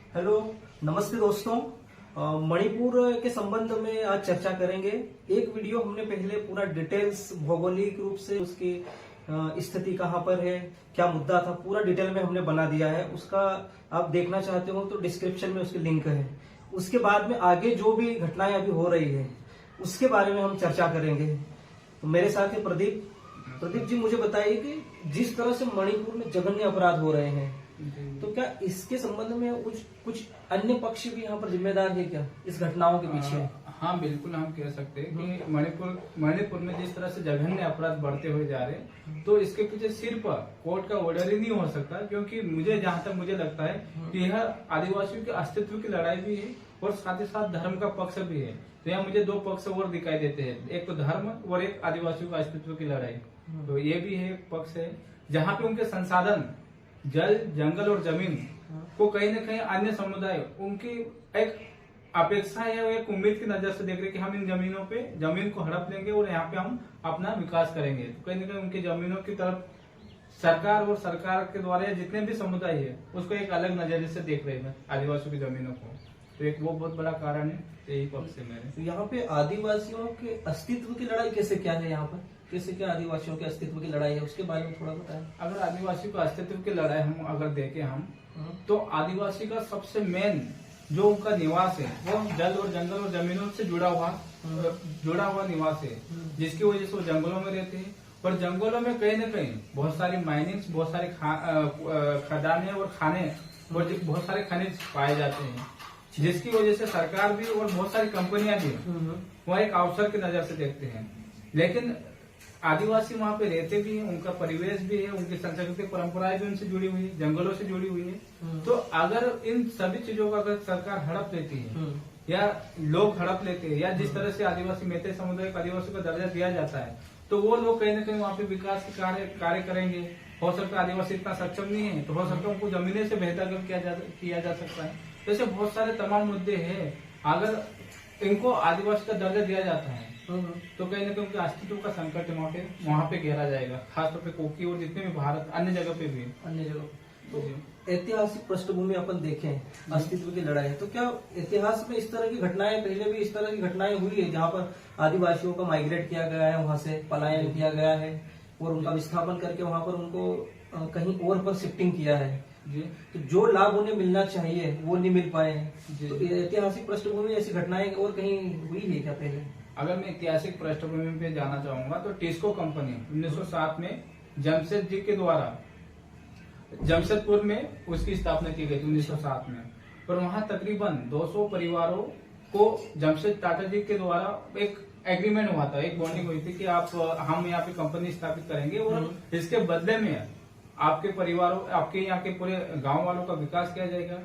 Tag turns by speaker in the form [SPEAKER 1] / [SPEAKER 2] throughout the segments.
[SPEAKER 1] Hello, नमस्ते दोस्तों। मणिपुर के संबंध में आज चर्चा करेंगे। एक वीडियो हमने पहले पूरा डिटेल्स भौगोलिक रूप से उसकी स्थिति कहाँ पर है, क्या मुद्दा था, पूरा डिटेल में हमने बना दिया है। उसका आप देखना चाहते हो तो डिस्क्रिप्शन में उसकी लिंक है। उसके बाद में आगे जो भी घटनाएं अभी हो रही है उसके बारे में हम चर्चा करेंगे। तो मेरे साथ है प्रदीप। प्रदीप जी, मुझे बताइए कि जिस तरह से मणिपुर में जघन्य अपराध हो रहे हैं, तो क्या इसके संबंध में कुछ अन्य पक्ष भी यहाँ पर जिम्मेदार है क्या इस घटनाओं के पीछे?
[SPEAKER 2] हाँ, बिल्कुल हम कह सकते हैं कि मणिपुर में जिस तरह से जघन्य अपराध बढ़ते हुए जा रहे हैं, तो इसके पीछे सिर्फ कोर्ट का ऑर्डर ही नहीं हो सकता, क्योंकि जहाँ तक मुझे लगता है कि यह आदिवासियों के अस्तित्व की लड़ाई भी है और साथ ही साथ धर्म का पक्ष भी है। तो यहाँ मुझे दो पक्ष और दिखाई देते हैं, एक तो धर्म और एक आदिवासियों का अस्तित्व की लड़ाई। तो ये भी है एक पक्ष है जहाँ पे उनके संसाधन जल, जंगल और जमीन को कहीं न कहीं अन्य समुदाय उनकी एक अपेक्षा है, एक उम्मीद की नजर से देख रहे कि हम इन जमीन को हड़प लेंगे और यहाँ पे हम अपना विकास करेंगे। तो कहीं न कहीं उनकी जमीनों की तरफ सरकार और सरकार के द्वारा जितने भी समुदाय है उसको एक अलग नजरिए से देख रहे हैं आदिवासियों की जमीनों को। तो एक वो बहुत बड़ा कारण है, यही पक्ष है मेरे।
[SPEAKER 1] तो यहाँ पे आदिवासियों के अस्तित्व की लड़ाई कैसे क्या है, यहाँ पर कैसे क्या आदिवासियों के अस्तित्व की लड़ाई है, उसके बारे में थोड़ा बताएं।
[SPEAKER 2] अगर आदिवासियों का अस्तित्व की लड़ाई हम अगर देखें तो आदिवासी का सबसे मेन जो उनका निवास है वो जल और जंगल और जमीनों से जुड़ा हुआ निवास है, जिसकी वजह से वो जंगलों में रहते हैं। और जंगलों में कहीं न कहीं बहुत सारी माइनिंग्स, बहुत सारे खदानें और खाने और बहुत सारे खनिज पाए जाते हैं, जिसकी वजह से सरकार भी और बहुत सारी कंपनियां भी वह एक अवसर की नजर से देखते हैं। लेकिन आदिवासी वहाँ पे रहते भी हैं, उनका परिवेश भी है, उनकी सांस्कृतिक परंपराएं भी उनसे जुड़ी हुई है, जंगलों से जुड़ी हुई है। तो अगर इन सभी चीजों का अगर सरकार हड़प लेती है या लोग हड़प लेते हैं, या जिस तरह से आदिवासी मेते समुदाय को आदिवासी का दर्जा दिया जाता है, तो वो लोग कहीं न कहीं वहाँ पे विकास के कार्य करेंगे। हो सकता है आदिवासी इतना सक्षम नहीं है, तो हो सकता है उनको जमीने से बेहतर किया जा सकता है। तो ऐसे बहुत सारे तमाम मुद्दे हैं। अगर इनको आदिवासी का दर्जा दिया जाता है तो कहीं न कहीं उनके अस्तित्व का संकट वहाँ पे घेरा जाएगा, खासतौर पे कोकी और जितने भी भारत अन्य जगह पे भी
[SPEAKER 1] अन्य जगह। तो ऐतिहासिक पृष्ठभूमि अपन देखें अस्तित्व की लड़ाई, तो क्या इतिहास में इस तरह की घटनाएं, पहले भी इस तरह की घटनाएं हुई है जहाँ पर आदिवासियों को माइग्रेट किया गया है, वहां से पलायन किया गया है और उनका विस्थापन करके वहां पर उनको कहीं और पर शिफ्टिंग किया है जी, तो जो लाभ उन्हें मिलना चाहिए वो नहीं मिल पाए हैं। तो ऐतिहासिक पृष्ठभूमि ऐसी घटनाएं और कहीं हुई है क्या पहले?
[SPEAKER 2] अगर मैं ऐतिहासिक पृष्ठभूमि पे जाना चाहूंगा तो टिस्को कंपनी 1907 में जमशेद जी के द्वारा जमशेदपुर में उसकी स्थापना की गई थी 1907 में। और वहां तकरीबन 200 परिवारों को जमशेद टाटा जी के द्वारा एक एग्रीमेंट हुआ था, एक बॉन्डिंग हुई थी कि हम यहाँ पे कंपनी स्थापित करेंगे और इसके बदले में आपके परिवारों, आपके यहाँ के पूरे गांव वालों का विकास किया जाएगा,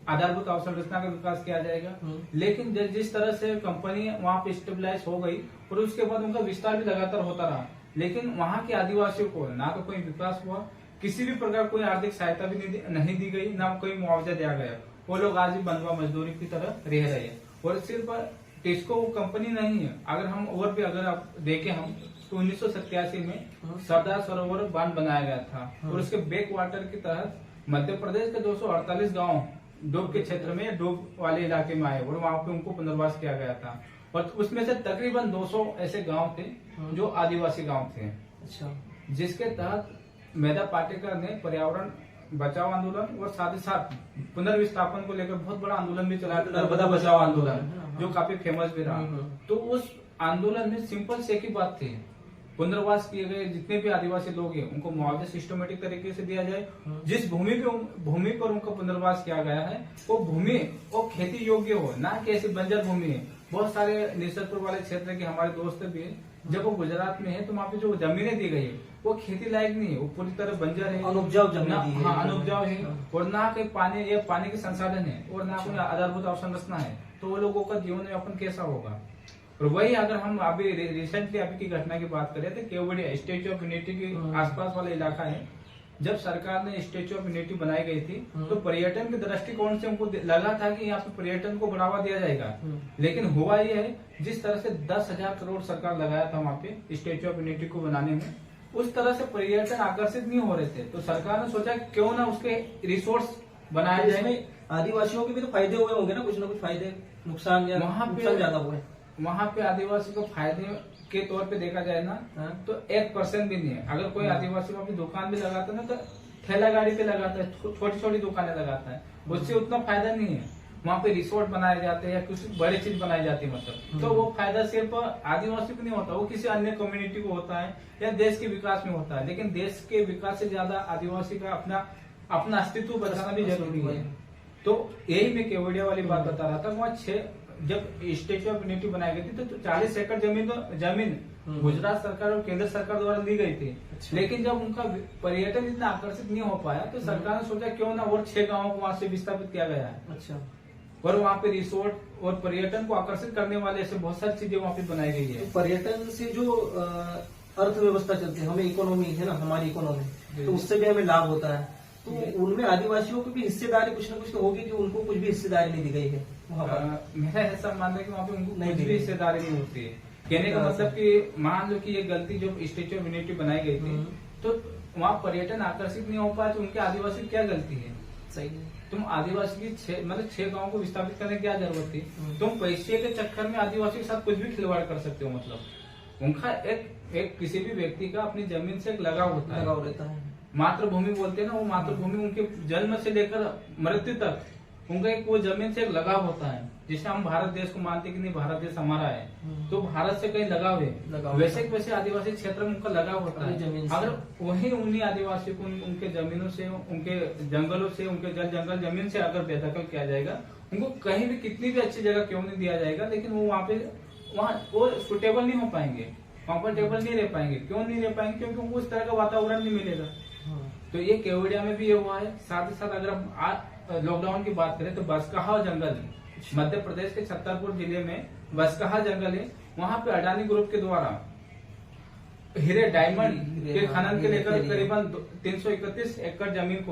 [SPEAKER 2] आधारभूत अवसंरचना का विकास किया जाएगा। लेकिन जिस तरह से कंपनी वहां पे स्टेबलाइज हो गई और उसके बाद उनका विस्तार भी लगातार होता रहा, लेकिन वहां के आदिवासियों को ना तो कोई विकास हुआ, किसी भी प्रकार कोई आर्थिक सहायता भी नहीं दी गई, ना कोई मुआवजा दिया गया। वो लोग आज भी बंधुआ मजदूरी की तरह रह रहे हैं। और सिर्फ टिस्को कंपनी नहीं है, अगर हम और भी अगर आप देखें हम तो 1987 में सरदार सरोवर बांध बनाया गया था और उसके बैक वाटर के तहत मध्य प्रदेश के 248 गांव डूब के क्षेत्र में, डूब वाले इलाके में आए और वहां पे उनको पुनर्वास किया गया था। और उसमें से तकरीबन 200 ऐसे गांव थे जो आदिवासी गांव थे।
[SPEAKER 1] अच्छा।
[SPEAKER 2] जिसके तहत मेधा पाटेकर ने पर्यावरण बचाओ आंदोलन और साथ ही साथ पुनर्विस्थापन को लेकर बहुत बड़ा आंदोलन भी चलाया था, नर्मदा बचाओ आंदोलन, जो काफी फेमस भी रहा। तो उस आंदोलन में सिंपल से एक ही बात थी, पुनर्वास किए गए जितने भी आदिवासी लोग हैं उनको मुआवजा सिस्टमेटिक तरीके से दिया जाए। जिस भूमि पर उनका पुनर्वास किया गया है वो भूमि वो खेती योग्य हो, ना कि ऐसी बंजर भूमि है। बहुत सारे निसरपुर वाले क्षेत्र के हमारे दोस्त भी हैं, जब वो गुजरात में है तो वहाँ पे जो जमीनें दी गई है वो खेती लायक नहीं है, वो पूरी तरह बंजर है,
[SPEAKER 1] अनुपजाऊ जमीन है।
[SPEAKER 2] हाँ, अनुपजाऊ है और ना कोई पानी के संसाधन है और ना कोई आधारभूत अवसंरचना है। तो वो लोगों का जीवन यापन कैसा होगा? और वही अगर हम अभी रिसेंटली अभी की घटना की बात करें तो केवड़िया स्टेच्यू ऑफ यूनिटी के आसपास वाला इलाका है, जब सरकार ने स्टेच्यू ऑफ यूनिटी बनाई गई थी तो पर्यटन के दृष्टिकोण से उनको लगा था कि यहाँ पे पर्यटन को बढ़ावा दिया जाएगा। लेकिन हुआ ये है, जिस तरह से 10,000 करोड़ सरकार लगाया था वहाँ पे स्टेच्यू ऑफ यूनिटी को बनाने में, उस तरह से पर्यटन आकर्षित नहीं हो रहे थे। तो सरकार ने सोचा क्यों ना उसके रिसोर्स बनाया जाए।
[SPEAKER 1] आदिवासियों के भी तो फायदे हुए होंगे ना कुछ फायदे, नुकसान या
[SPEAKER 2] वहाँ पे
[SPEAKER 1] नुकसान ज्यादा हुए?
[SPEAKER 2] वहाँ पे आदिवासी को फायदे के तौर पे देखा जाए ना,
[SPEAKER 1] हाँ।
[SPEAKER 2] तो 1% भी नहीं है। अगर कोई आदिवासी अपनी दुकान भी लगाता है ना, तो ठेला गाड़ी पे लगाता है, छोटी छोटी दुकानें लगाता है, उससे उतना फायदा नहीं है। वहाँ पे रिसोर्ट बनाए जाते हैं या कुछ बड़ी चीज बनाई जाती है मतलब, तो वो फायदा सिर्फ आदिवासी को नहीं होता, वो किसी अन्य कम्युनिटी को होता है या देश के विकास में होता है। लेकिन देश के विकास से ज्यादा आदिवासी का अपना अस्तित्व बचाना भी जरूरी है। तो यही मैं केवड़िया वाली बात बता रहा था। वहाँ जब स्टेच्यू ऑफ यूनिटी बनाई गई थी तो 40 एकड़ जमीन गुजरात सरकार और केंद्र सरकार द्वारा ली गई थी।
[SPEAKER 1] अच्छा।
[SPEAKER 2] लेकिन जब उनका पर्यटन इतना आकर्षित नहीं हो पाया तो सरकार ने सोचा क्यों ना और 6 गांवों को वहां से विस्थापित किया गया है।
[SPEAKER 1] अच्छा।
[SPEAKER 2] और वहाँ पे रिसोर्ट और पर्यटन को आकर्षित करने वाले ऐसे बहुत सारी चीजें वहाँ पे बनाई गई है।
[SPEAKER 1] तो पर्यटन से जो अर्थव्यवस्था चलती है, हमें इकोनॉमी है ना, हमारी इकोनॉमी, तो उससे भी हमें लाभ होता है। तो उनमें आदिवासियों की भी हिस्सेदारी कुछ ना कुछ तो होगी कि उनको कुछ भी हिस्सेदारी नहीं दी गई है वहाँ पर।
[SPEAKER 2] मेरा ऐसा मानना है कि वहाँ पे उनको
[SPEAKER 1] नहीं
[SPEAKER 2] कुछ
[SPEAKER 1] दी
[SPEAKER 2] भी
[SPEAKER 1] गई।
[SPEAKER 2] हिस्सेदारी नहीं होती है। कहने का मतलब कि मान लो कि ये गलती जो स्टेच्यू ऑफ यूनिटी बनाई गई थी, तो वहाँ पर्यटन आकर्षित नहीं हो पाया, तो उनके आदिवासी क्या गलती है?
[SPEAKER 1] सही है।
[SPEAKER 2] तुम आदिवासी की 6 गांवों को विस्थापित करने की क्या जरूरत थी? तुम पैसे के चक्कर में आदिवासी के साथ कुछ भी खिलवाड़ कर सकते हो। मतलब उनका एक किसी भी व्यक्ति का अपनी जमीन से एक लगाव होता है,
[SPEAKER 1] लगाव रहता है।
[SPEAKER 2] मातृभूमि बोलते हैं ना, वो मातृभूमि उनके जन्म से लेकर मृत्यु तक उनका एक वो जमीन से एक लगाव होता है। जिससे हम भारत देश को मानते हैं कि नहीं भारत देश हमारा है, तो भारत से कहीं लगाव है। वैसे आदिवासी क्षेत्र में उनका लगाव होता है। अगर वही उन्हीं आदिवासी को उनके जमीनों से, उनके जंगलों से, उनके जंगल जमीन से अगर बेदखल किया जाएगा, उनको कहीं भी कितनी भी अच्छी जगह क्यों नहीं दिया जाएगा, लेकिन वो वहाँ वो सुटेबल नहीं हो पाएंगे, कंफर्टेबल नहीं रह पाएंगे। क्यों नहीं रह पाएंगे? क्योंकि उनको उस तरह का वातावरण नहीं मिलेगा। तो ये केवड़िया में भी ये हुआ है। साथ ही साथ अगर हम लॉकडाउन की बात करें तो बसकाहा जंगल, मध्य प्रदेश के छतरपुर जिले में बसकाहा जंगल है। वहाँ पे अडानी ग्रुप के द्वारा हीरे डायमंड के खनन के लेकर करीबन 331 एकड़ जमीन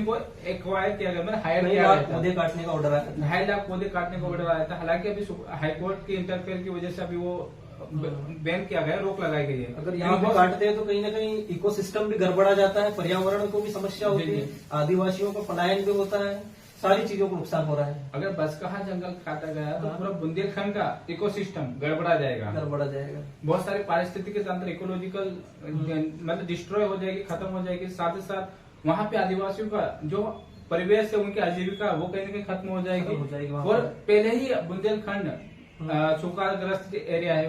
[SPEAKER 2] को एक्वायर किया गया, मतलब हायर किया गया था।
[SPEAKER 1] पौधे काटने का ऑर्डर आया था,
[SPEAKER 2] 2.5 लाख पौधे काटने का ऑर्डर आया था। हालांकि अभी हाईकोर्ट की इंटरफेयर की वजह से अभी वो बैन किया गया, रोक लगाई गई है।
[SPEAKER 1] अगर यहाँ पे काटते हैं तो कहीं ना कहीं इकोसिस्टम भी गड़बड़ा जाता है, पर्यावरण को भी समस्या होती है, आदिवासियों का पलायन भी होता है, सारी चीजों को नुकसान हो रहा है।
[SPEAKER 2] अगर बसकाहा जंगल काटा गया तो पूरा बुंदेलखंड का इकोसिस्टम गड़बड़ा जाएगा। बहुत सारे पारिस्थितिकी तंत्र, इकोलॉजिकल मतलब डिस्ट्रॉय हो जाएगी, खत्म हो जाएगी। साथ ही साथ वहाँ पे आदिवासियों का जो परिवेश है, उनकी आजीविका वो कहीं ना कहीं खत्म हो जाएगी। और पहले ही बुंदेलखंड सूखाग्रस्त एरिया है,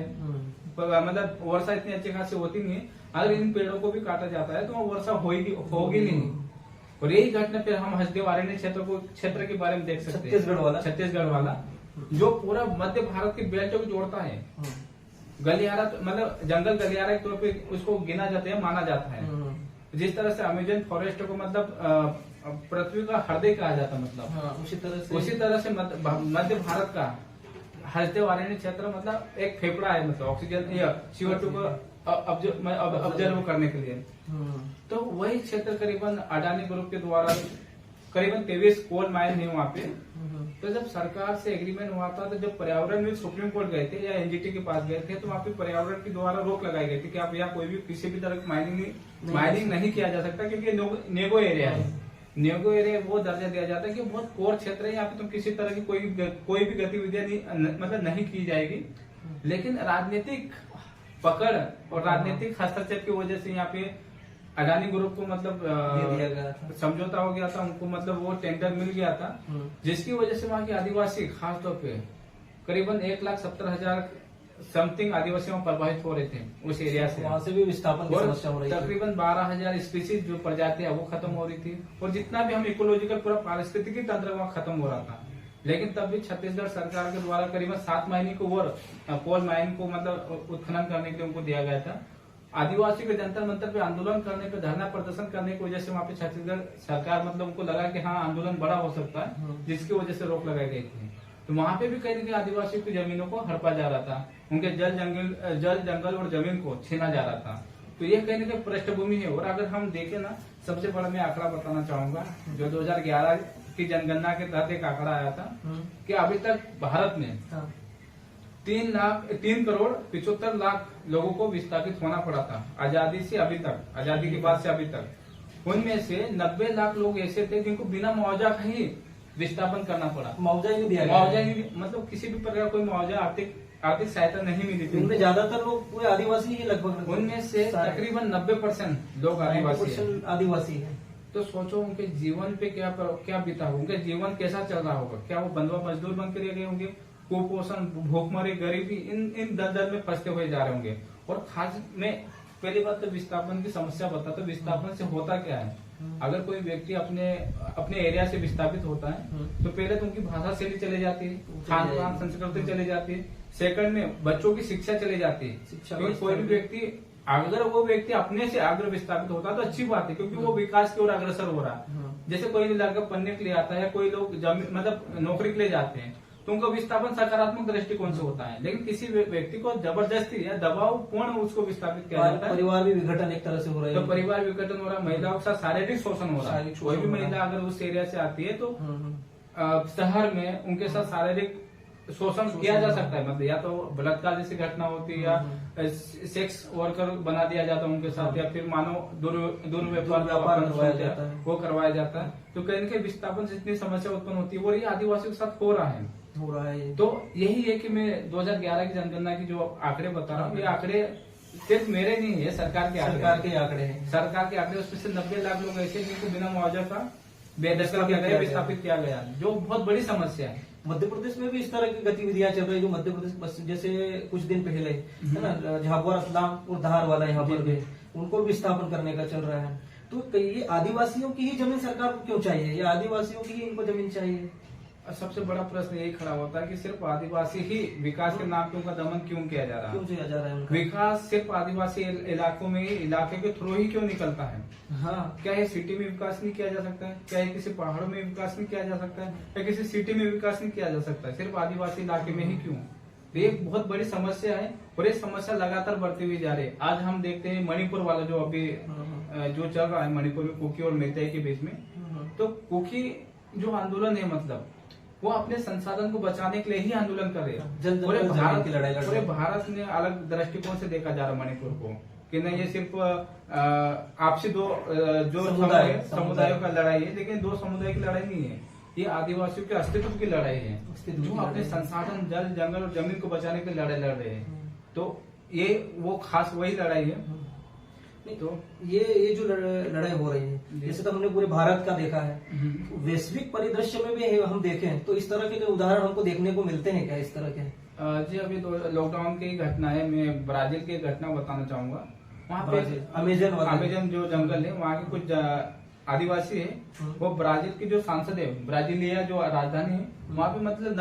[SPEAKER 2] मतलब वर्षा इतनी अच्छी खासी होती नहीं है। अगर इन पेड़ों को भी काटा जाता है तो वहाँ वर्षा होगी नहीं। और यही घटना फिर हम हसदेव आरण्य क्षेत्र के बारे में देख सकते हैं, छत्तीसगढ़ वाला जो पूरा मध्य भारत के बेल्ट को जोड़ता है। गलियारा मतलब जंगल गलियारा के तौर पे उसको गिना जाता है, माना जाता है। जिस तरह से अमेजन फॉरेस्ट को मतलब पृथ्वी का हृदय कहा जाता है, मतलब उसी तरह से मध्य भारत का हसदेव आरण्य क्षेत्र मतलब एक फेफड़ा है, मतलब ऑक्सीजन या CO2 को ऑब्जर्व करने के लिए। तो वही क्षेत्र करीबन अडानी ग्रुप के द्वारा करीबन 23 कोल माइन है वहाँ पे। तो जब सरकार से एग्रीमेंट हुआ था, तो जब पर्यावरण में सुप्रीम कोर्ट गए थे या NGT के पास गए थे, तो वहाँ पे पर्यावरण के द्वारा रोक लगाई गई थी कि आप यहाँ कोई भी किसी भी तरह की माइनिंग नहीं किया जा सकता, क्योंकि नेगो एरिया है। नेगो एरिया वो दर्जा दिया जाता है कि बहुत कोर क्षेत्र है, यहाँ पे तुम किसी तरह की कोई भी गतिविधियां मतलब नहीं की जाएगी। लेकिन राजनीतिक पकड़ और राजनीतिक हस्तक्षेप की वजह से यहाँ पे अडानी ग्रुप को मतलब समझौता हो गया था, उनको मतलब वो टेंडर मिल गया था, जिसकी वजह से वहाँ के आदिवासी खासतौर पे करीबन 1,70,000 समथिंग आदिवासी वहाँ प्रभावित हो रहे थे उस एरिया से।
[SPEAKER 1] वहाँ से भी विस्थापन की समस्या हो रही थी।
[SPEAKER 2] तकरीबन 12,000 स्पीसीज जो प्रजातियां वो खत्म हो रही थी, और जितना भी हम इकोलॉजिकल पूरा पारिस्थितिकी तंत्र वहाँ खत्म हो रहा था। लेकिन तब भी छत्तीसगढ़ सरकार के द्वारा करीबन 7 महीने को और कोल माइन को मतलब उत्खनन करने के लिए उनको दिया गया था। आदिवासी के जंतर मंतर पे आंदोलन करने पे, धरना प्रदर्शन करने की वजह से वहाँ पे छत्तीसगढ़ सरकार मतलब उनको लगा कि हाँ आंदोलन बड़ा हो सकता है, जिसकी वजह से रोक लगाई गई थी। तो वहाँ पे भी कहीं ना कहीं आदिवासियों की जमीनों को हड़पा जा रहा था, उनके जल जंगल और जमीन को छीना जा रहा था। तो ये कहीं ना कहीं पृष्ठभूमि है। और अगर हम देखें ना, सबसे बड़ा मैं आंकड़ा बताना चाहूंगा, जो 2011 की जनगणना के तहत एक आंकड़ा आया था कि अभी तक भारत में 3,75,00,000 लोगों को विस्थापित होना पड़ा था आजादी से अभी तक, आजादी के बाद से अभी तक। उनमें से 90 लाख लोग ऐसे थे जिनको बिना मुआवजा का ही विस्थापन करना पड़ा।
[SPEAKER 1] मुआवजा ही नहीं दिया गया।
[SPEAKER 2] मुआवजा ही मतलब किसी भी प्रकार कोई मुआवजा आर्थिक सहायता नहीं मिली थी।
[SPEAKER 1] उनमें ज्यादातर लोग पूरे आदिवासी ही लगभग,
[SPEAKER 2] उनमें से तकरीबन 90% लोग आदिवासी हैं।
[SPEAKER 1] 90% आदिवासी है।
[SPEAKER 2] तो सोचो उनके जीवन पे क्या बीता होगा, उनका जीवन कैसा चल रहा होगा। क्या वो बंधुआ मजदूर बन के रह गए होंगे, कुपोषण, भूखमरी, गरीबी, इन दलदल में फंसते हुए जा रहे होंगे। और खास में पहली बात तो विस्थापन की समस्या बता, तो विस्थापन से होता क्या है। अगर कोई व्यक्ति अपने एरिया से विस्थापित होता है तो पहले तो उनकी भाषा शैली चले जाती है, खान पान संस्कृति चली जाती है, सेकंड में बच्चों की शिक्षा चली जाती है। क्योंकि कोई भी व्यक्ति, अगर वो व्यक्ति अपने से आगे विस्थापित होता है तो अच्छी बात है, क्योंकि वो विकास की ओर अग्रसर हो रहा है। जैसे कोई भी लड़का पढ़ने के लिए आता है, कोई लोग मतलब नौकरी के लिए जाते हैं, तो उनका विस्थापन सकारात्मक दृष्टिकोण से होता है। लेकिन किसी व्यक्ति को जबरदस्ती या दबाव पूर्ण उसको विस्थापित किया जाता है।
[SPEAKER 1] परिवार भी विघटन एक तरह से हो रहा है।
[SPEAKER 2] तो परिवार विघटन हो रहा है, महिलाओं के साथ शारीरिक शोषण हो रहा है। कोई भी महिला अगर उस एरिया से आती है तो शहर में उनके साथ शारीरिक शोषण किया जा सकता है। मतलब या तो बलात्कार जैसी घटना होती है, या सेक्स वर्कर बना दिया जाता है उनके साथ, या फिर मानव दुर्व्यवहार वो करवाया जाता है। तो कहीं ना कहीं विस्थापन से इतनी समस्या उत्पन्न होती है और ये आदिवासियों के साथ हो रहा है। तो यही है कि मैं 2011 की जनगणना की जो आंकड़े बता रहा हूँ, ये आंकड़े सिर्फ मेरे नहीं है, सरकार के आंकड़े हैं। सरकार के आंकड़े, उसमें से 90 लाख लोग ऐसे जिनको बिना मुआवजा का बेदखल किया गया, विस्थापित किया गया, जो बहुत बड़ी समस्या है।
[SPEAKER 1] मध्य प्रदेश में भी इस तरह की गतिविधियां चल रही है। जो मध्य प्रदेश जैसे कुछ दिन पहले है ना, झाबुआ, रतलाम और धार वाला यहाँ पर भी उनको विस्थापन करने का चल रहा है। तो ये आदिवासियों की ही जमीन सरकार को क्यों चाहिए, या आदिवासियों की ही इनको जमीन चाहिए?
[SPEAKER 2] सबसे बड़ा प्रश्न यही खड़ा होता है कि सिर्फ आदिवासी ही विकास के नाम पे उनका दमन क्यों किया जा रहा है। विकास सिर्फ आदिवासी इलाकों में, इलाके के थ्रू ही क्यों निकलता है। हाँ, क्या ये सिटी में विकास नहीं किया जा सकता है? क्या ये किसी पहाड़ों में विकास नहीं किया जा सकता है? या किसी सिटी में विकास नहीं किया जा सकता है? सिर्फ आदिवासी इलाके में ही क्यों? ये एक बहुत बड़ी समस्या है और ये समस्या लगातार बढ़ती हुई जा रही है। आज हम देखते हैं मणिपुर वाला जो अभी जो चल रहा है मणिपुर में, कुकी और मेइतेई के बीच में। तो कुकी जो आंदोलन है, मतलब वो अपने संसाधन को बचाने के लिए ही आंदोलन कर रहे हैं। पूरे भारत में अलग दृष्टिकोण से देखा जा रहा है मणिपुर को, कि नहीं ये सिर्फ आपसी दो जो समुदायों का लड़ाई है, लेकिन दो समुदाय की लड़ाई नहीं है, ये आदिवासियों के अस्तित्व की लड़ाई है, जो अपने संसाधन, जल, जंगल और जमीन को बचाने के लिए लड़ रहे हैं। तो ये वो खास वही लड़ाई है।
[SPEAKER 1] तो ये जो लड़ाई हो रही है, जैसे तो हमने पूरे भारत का देखा है, वैश्विक परिदृश्य में भी हम देखें तो इस तरह के उदाहरण हमको देखने को मिलते हैं क्या इस तरह के?
[SPEAKER 2] जी, अभी तो लॉकडाउन की घटना है, मैं ब्राजील की घटना बताना चाहूंगा। वहाँ पे अमेजन जो जंगल है, वहाँ के कुछ आदिवासी है, वो ब्राजील की जो सांसद है, ब्राजीलिया जो राजधानी है, वहाँ पे मतलब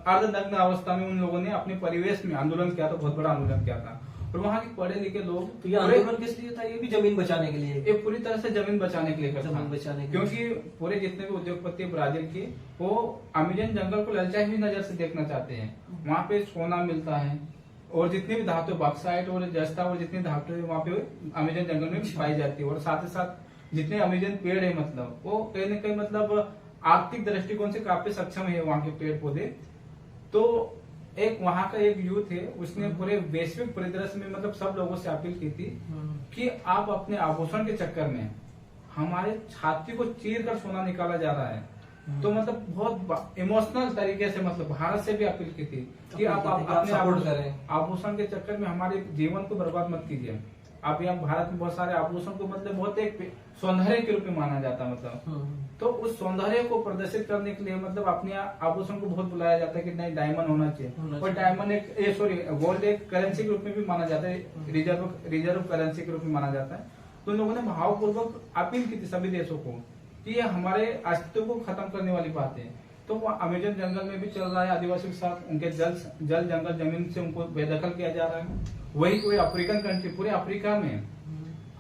[SPEAKER 2] अर्धनग्न अवस्था में उन लोगों ने अपने परिवेश में आंदोलन किया था, बहुत बड़ा आंदोलन किया था। और वहाँ के पढ़े लिखे लोग,
[SPEAKER 1] तो ये आंदोलन किस लिए था? ये भी जमीन बचाने के लिए,
[SPEAKER 2] ये पूरी तरह से जमीन बचाने के लिए करता,
[SPEAKER 1] जमीन बचाने के लिए।
[SPEAKER 2] क्योंकि पूरे जितने भी उद्योगपति ब्राजील के, वो अमेजन जंगल को ललचाई हुई नजर से देखना चाहते हैं। वहाँ पे सोना मिलता है और जितनी भी धातु, बॉक्साइट और जस्ता और जितनी धातु है वहाँ पे अमेजन जंगल में पाई जाती है। और साथ ही साथ जितने अमेजन पेड़ है, मतलब वो कहीं न कहीं मतलब आर्थिक दृष्टिकोण से काफी सक्षम है वहाँ के पेड़ पौधे। तो एक वहाँ का एक यूथ है, उसने पूरे वैश्विक परिदृश्य में मतलब सब लोगों से अपील की थी कि आप अपने आभूषण के चक्कर में हमारे छाती को चीर कर सोना निकाला जा रहा है। तो मतलब बहुत इमोशनल तरीके से मतलब भारत से भी अपील की थी कि आप अपने आभूषण के चक्कर में हमारे जीवन को बर्बाद मत कीजिए। अब यहाँ भारत में बहुत सारे आभूषण को मतलब बहुत एक सौंदर्य के रूप में माना जाता है, मतलब तो उस सौंदर्य को प्रदर्शित करने के लिए मतलब अपने आभूषण को बहुत बुलाया जाता है कि नहीं डायमंड होना चाहिए। और डायमंड गोल्ड एक करेंसी के रूप में भी माना जाता है, रिजर्व करेंसी के रूप में माना जाता है। तो लोगों ने भावपूर्वक अपील की थी सभी देशों को कि ये हमारे अस्तित्व को खत्म करने वाली बात है। तो वो अमेजन जंगल में भी चल रहा है आदिवासियों के साथ, उनके जल जंगल जमीन से उनको बेदखल किया जा रहा है। वही कोई अफ्रीकन कंट्री, पूरे अफ्रीका में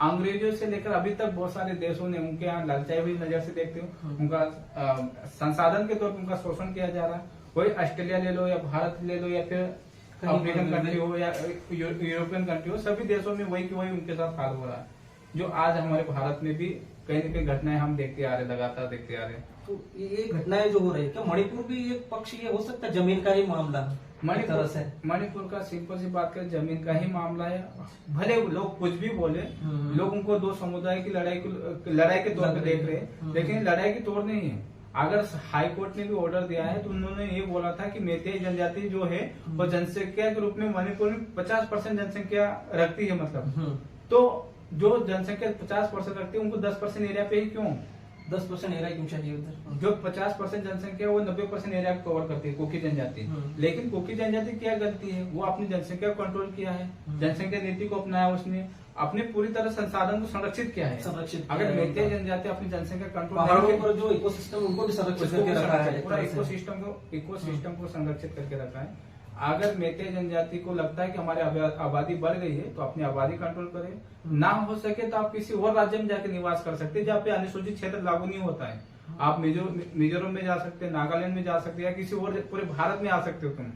[SPEAKER 2] अंग्रेजों से लेकर अभी तक बहुत सारे देशों ने उनके यहाँ ललचाई हुई नजर से देखते हो, उनका संसाधन के तौर पर उनका शोषण किया जा रहा है। वही ऑस्ट्रेलिया ले लो या भारत ले लो या फिर अफ्रीकन कंट्री हो या यूरोपियन कंट्री हो, सभी देशों में वही की वही उनके साथ हाल हो रहा है, जो आज हमारे भारत में भी कहीं न कहीं घटनाएं हम देखते आ रहे, लगातार देखते आ रहे हैं।
[SPEAKER 1] तो ये घटनाएं जो हो रही है, क्या मणिपुर भी एक पक्ष ये हो सकता है जमीन का ही मामला?
[SPEAKER 2] मणिपुर का सिंपल सी बात करें, जमीन का ही मामला है। भले लोग कुछ भी बोले, लोग उनको दो समुदाय की लड़ाई के तौर पे देख रहे हैं, लेकिन लड़ाई के तौर नहीं है। अगर हाई कोर्ट ने भी ऑर्डर दिया है तो उन्होंने ये बोला था कि मैतेई जनजाति जो है वो जनसंख्या के रूप में मणिपुर में 50% जनसंख्या रखती है, मतलब तो जो जनसंख्या 50% रखती है उनको 10% एरिया पे ही क्यों
[SPEAKER 1] 10% एरिया क्यों चाहिए उधर?
[SPEAKER 2] जो 50% जनसंख्या है वो 90% एरिया को कवर करती है कुकी जनजाति। लेकिन कुकी जनजाति क्या गलती है, वो अपनी जनसंख्या को कंट्रोल किया है, जनसंख्या नीति को अपनाया, उसने अपने पूरी तरह संसाधन को संरक्षित किया है। अगर मैतेई जनजाति अपनी जनसंख्या कंट्रोल
[SPEAKER 1] पहाड़ों पर जो इकोसिस्टम उनको भी संरक्षित करके रखा है,
[SPEAKER 2] पूरा इकोसिस्टम को संरक्षित करके रखा है। अगर मैतेई जनजाति को लगता है कि हमारी आबादी बढ़ गई है तो अपनी आबादी कंट्रोल करे, ना हो सके तो आप किसी और राज्य में जाकर निवास कर सकते हैं जहाँ पे अनुसूचित क्षेत्र लागू नहीं होता है। आप मिजोरम में जा सकते हैं, नागालैंड में जा सकते हैं, या किसी और पूरे भारत में आ सकते हो तुम।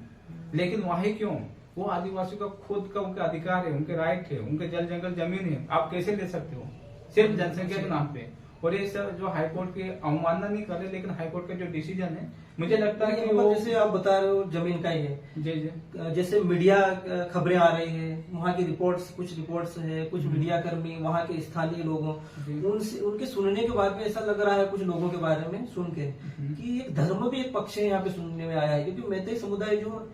[SPEAKER 2] लेकिन वहीं क्यों? वो आदिवासियों का खुद का उनका अधिकार है, उनके राइट है, उनके जल जंगल जमीन है, आप कैसे ले सकते हो सिर्फ जनसंख्या के नाम पे? और ये सब जो हाईकोर्ट की अवमानना नहीं कर रहे, लेकिन हाईकोर्ट का जो डिसीजन है मुझे लगता है कि वो
[SPEAKER 1] जैसे आप बता रहे हो जमीन का ही है,
[SPEAKER 2] जी
[SPEAKER 1] जैसे मीडिया खबरें आ रही है, वहाँ की कुछ रिपोर्ट्स है, कुछ मीडिया कर्मी वहाँ के स्थानीय लोगों उनके सुनने के बाद में ऐसा लग रहा है कुछ लोगों के बारे में सुन के कि एक धर्म भी एक पक्ष है यहाँ पे सुनने में आया है, क्योंकि मैतेई समुदाय जो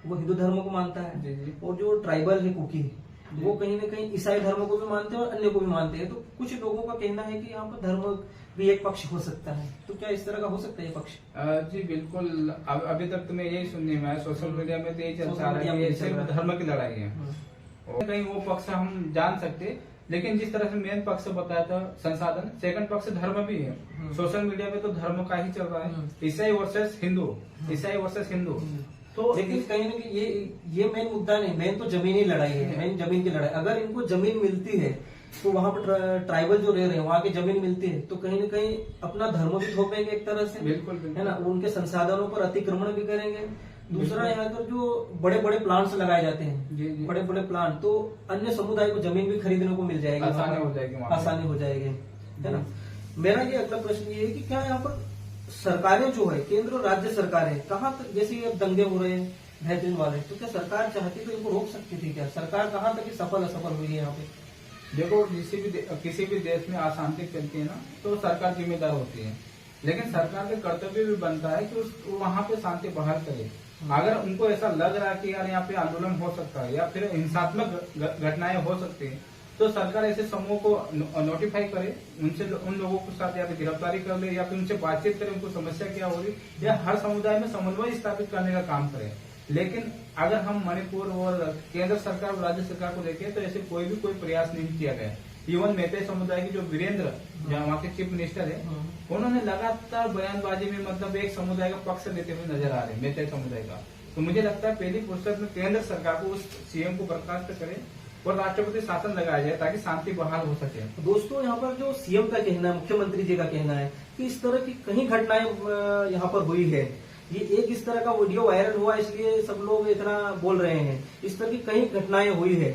[SPEAKER 1] वो हिंदू धर्म को मानता है और जो ट्राइबल है कुकी वो कहीं ना कहीं ईसाई धर्म को भी मानते हैं और अन्य को भी मानते हैं। तो कुछ लोगों का कहना है कि यहाँ पर धर्म भी एक पक्ष हो सकता है, तो क्या इस तरह का हो सकता है ये पक्ष?
[SPEAKER 2] जी बिल्कुल। अभी तक तो मैं यही सुनने में आया, सोशल मीडिया में तो यही चलता रहा है कि सिर्फ धर्म की लड़ाई है। और कहीं वो पक्ष हम जान सकते, लेकिन जिस तरह से मेन पक्ष बताया था संसाधन, सेकंड पक्ष धर्म भी है। सोशल मीडिया पे तो धर्म का ही चल रहा है, ईसाई वर्सेस हिंदू, ईसाई वर्सेस हिंदू। तो
[SPEAKER 1] लेकिन कहीं ना कहीं ये मेन मुद्दा नहीं, मेन तो जमीनी लड़ाई है, मेन जमीन की लड़ाई। अगर इनको जमीन मिलती है तो वहाँ पर ट्राइबल जो रह रहे हैं वहाँ की जमीन मिलती है तो कहीं ना कहीं अपना धर्म भी थोपेंगे एक तरह से,
[SPEAKER 2] बिल्कुल
[SPEAKER 1] है ना, उनके संसाधनों पर अतिक्रमण भी करेंगे। दूसरा यहाँ पर जो बड़े बड़े प्लांट्स लगाए जाते हैं, बड़े बड़े प्लांट, तो अन्य समुदाय को जमीन भी खरीदने को मिल जाएगी, आसानी हो जाएगी, है ना। मेरा ये अगला प्रश्न ये है कि क्या यहाँ पर सरकारें जो है, केंद्र और राज्य सरकारें, कहाँ तक, जैसे अब दंगे हो रहे हैं बेहतरीन वाले, तो क्या सरकार चाहती तो इनको रोक सकती थी क्या? सरकार कहाँ तक सफल असफल हुई है यहाँ पे?
[SPEAKER 2] देखो, किसी भी देश में अशांति फैलती है ना तो सरकार जिम्मेदार होती है, लेकिन सरकार का कर्तव्य भी बनता है कि वहाँ पे शांति बहाल करे। अगर उनको ऐसा लग रहा है कि यार यहाँ पे आंदोलन हो सकता है या फिर हिंसात्मक घटनाएं हो सकती है, तो सरकार ऐसे समूह को नोटिफाई करे, उनसे उन लोगों के साथ या तो गिरफ्तारी कर ले या फिर उनसे बातचीत करे, उनको समस्या क्या हो रही, या हर समुदाय में समन्वय स्थापित करने का काम करे। लेकिन अगर हम मणिपुर और केंद्र सरकार और राज्य सरकार को देखें तो ऐसे कोई प्रयास नहीं किया गया। इवन मैतेई समुदाय की जो वीरेंद्र, जहाँ वहाँ के चीफ मिनिस्टर है, उन्होंने लगातार बयानबाजी में मतलब एक समुदाय का पक्ष लेते हुए नजर आ रहे हैं, मैतेई समुदाय का। तो मुझे लगता है पहली फुर्सत में केंद्र सरकार को उस सीएम को बर्खास्त करे और राष्ट्रपति शासन लगाया जाए ताकि शांति बहाल हो सके।
[SPEAKER 1] दोस्तों, यहाँ पर जो सीएम का कहना है, मुख्यमंत्री जी का कहना है कि इस तरह की कई घटनाएं यहाँ पर हुई है, ये एक इस तरह का वीडियो वायरल हुआ इसलिए सब लोग इतना बोल रहे हैं, इस तरह की कई घटनाएं हुई है,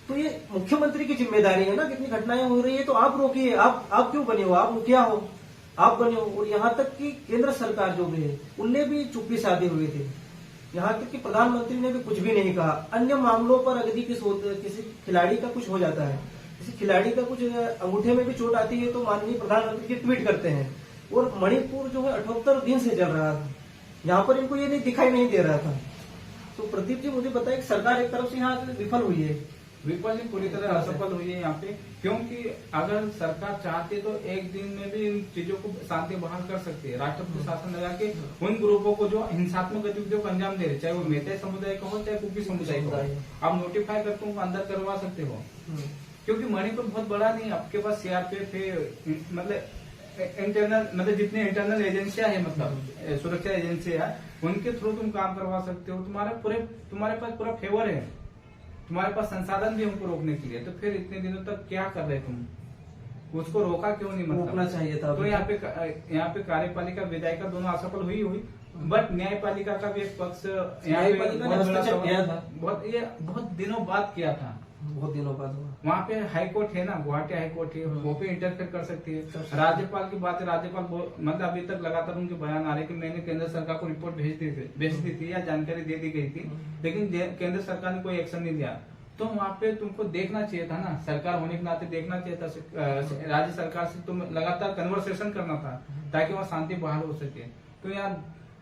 [SPEAKER 1] तो ये मुख्यमंत्री की जिम्मेदारी है ना, कितनी घटनाएं हो रही है तो आप रोकिए। आप क्यों बने हो? आप मुखिया हो, आप बने हो। और यहाँ तक कि केंद्र सरकार जो भी है उनने भी चुप्पी साधे हुए थे, यहाँ तक कि प्रधानमंत्री ने भी कुछ भी नहीं कहा। अन्य मामलों पर अगर किसी खिलाड़ी का कुछ हो जाता है, किसी खिलाड़ी का कुछ अंगूठे में भी चोट आती है तो माननीय प्रधानमंत्री जी ट्वीट करते हैं। और मणिपुर जो है 78 दिन से चल रहा था, यहाँ पर इनको ये नहीं दिखाई नहीं दे रहा था। तो प्रदीप जी मुझे बताइए कि सरकार एक तरफ से यहाँ विफल हुई है,
[SPEAKER 2] विफल नहीं, पूरी तरह असफल हुई है यहाँ पे, क्योंकि अगर सरकार चाहती तो एक दिन में भी इन चीजों को शांति बहाल कर सकती है। राष्ट्रपति शासन लगा के उन ग्रुपों को जो हिंसात्मक गतिविधियों को अंजाम दे रहे, चाहे वो मैतेई समुदाय का हो चाहे कुकी समुदाय का हो, आप नोटिफाई करके उनको अंदर करवा सकते हो। क्योंकि मणिपुर बहुत बड़ा नहीं है, आपके पास सीआरपीएफ है, मतलब इंटरनल, मतलब जितने इंटरनल एजेंसियां है, मतलब सुरक्षा एजेंसियां, उनके थ्रू तुम काम करवा सकते हो। तुम्हारे पास पूरा फेवर है, तुम्हारे पास संसाधन भी हमको रोकने के लिए, तो फिर इतने दिनों तक क्या कर रहे तुम? उसको रोका क्यों नहीं? मतलब
[SPEAKER 1] रोकना चाहिए था।
[SPEAKER 2] तो यहाँ पे कार्यपालिका विधायिका दोनों असफल हुई, बट न्यायपालिका का भी एक पक्ष यहाँ पे बहुत दिनों बाद किया था,
[SPEAKER 1] बहुत दिनों बाद हुआ।
[SPEAKER 2] वहाँ पे हाई कोर्ट है ना, गुवाहाटी हाई कोर्ट है, वो पे इंटरफेयर कर सकती है। राज्यपाल की बात है, राज्यपाल मतलब अभी तक लगातार उनके बयान आ रहे कि मैंने केंद्र सरकार को रिपोर्ट भेज दी थी या जानकारी दे दी गई थी, लेकिन केंद्र सरकार ने कोई एक्शन नहीं लिया। तो वहाँ पे तुमको देखना चाहिए था ना, सरकार होने के नाते देखना चाहिए था, राज्य सरकार से तुम लगातार कन्वर्सेशन करना था ताकि वहाँ शांति बहाल हो सके। तो यहाँ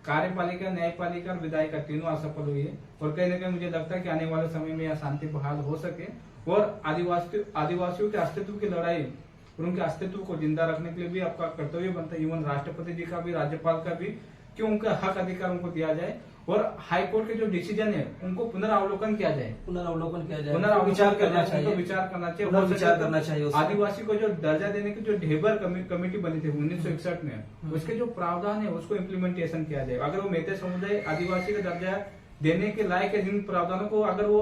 [SPEAKER 2] कार्यपालिका, न्यायपालिका और विधायिका तीनों असफल हुई है, और कहीं ना कहीं मुझे लगता है कि आने वाले समय में यहाँ शांति बहाल हो सके और आदिवासियों के अस्तित्व की लड़ाई और उनके अस्तित्व को जिंदा रखने के लिए भी आपका कर्तव्य बनता है, इवन राष्ट्रपति जी का भी, राज्यपाल का भी, कि उनका हक अधिकार उनको दिया जाए और हाई कोर्ट के जो डिसीजन है उनको पुनरावलोकन किया जाए,
[SPEAKER 1] पुनरावलोकन किया जाए,
[SPEAKER 2] विचार करना
[SPEAKER 1] चाहिए।
[SPEAKER 2] आदिवासी को जो दर्जा देने की जो ढेबर कमेटी बनी थी 1961 में, उसके जो प्रावधान है उसको इम्प्लीमेंटेशन किया जाए। अगर वो मेते समुदाय आदिवासी का दर्जा देने के लायक है, जिन प्रावधानों को अगर वो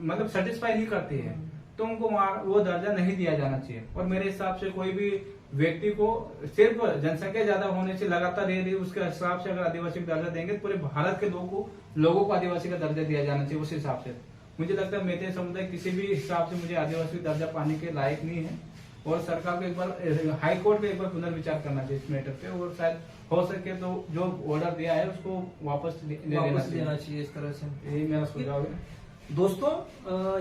[SPEAKER 2] मतलब सेटिस्फाई नहीं करती है, तो उनको वो दर्जा नहीं दिया जाना चाहिए। और मेरे हिसाब से कोई भी व्यक्ति को सिर्फ जनसंख्या ज्यादा होने से लगातार उसके हिसाब से अगर आदिवासी का दर्जा देंगे तो पूरे भारत के लोगों को आदिवासी का दर्जा दिया जाना चाहिए। उस हिसाब से मुझे लगता है मेते समुदाय किसी भी हिसाब से मुझे आदिवासी दर्जा पाने के लायक नहीं है, और सरकार को एक बार हाई कोर्ट को एक बार पुनर्विचार करना चाहिए इस मैटर पे, और शायद हो सके तो जो ऑर्डर दिया है उसको वापस देना चाहिए।
[SPEAKER 1] इस तरह से
[SPEAKER 2] यही मेरा सुझाव है।
[SPEAKER 1] दोस्तों,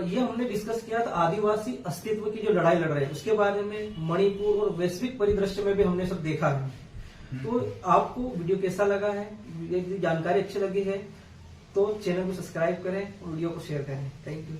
[SPEAKER 1] ये हमने डिस्कस किया था आदिवासी अस्तित्व की जो लड़ाई लड़ रहे हैं उसके बारे में, मणिपुर और वैश्विक परिदृश्य में भी हमने सब देखा है। तो आपको वीडियो कैसा लगा है, यदि जानकारी अच्छी लगी है तो चैनल को सब्सक्राइब करें और वीडियो को शेयर करें। Thank you.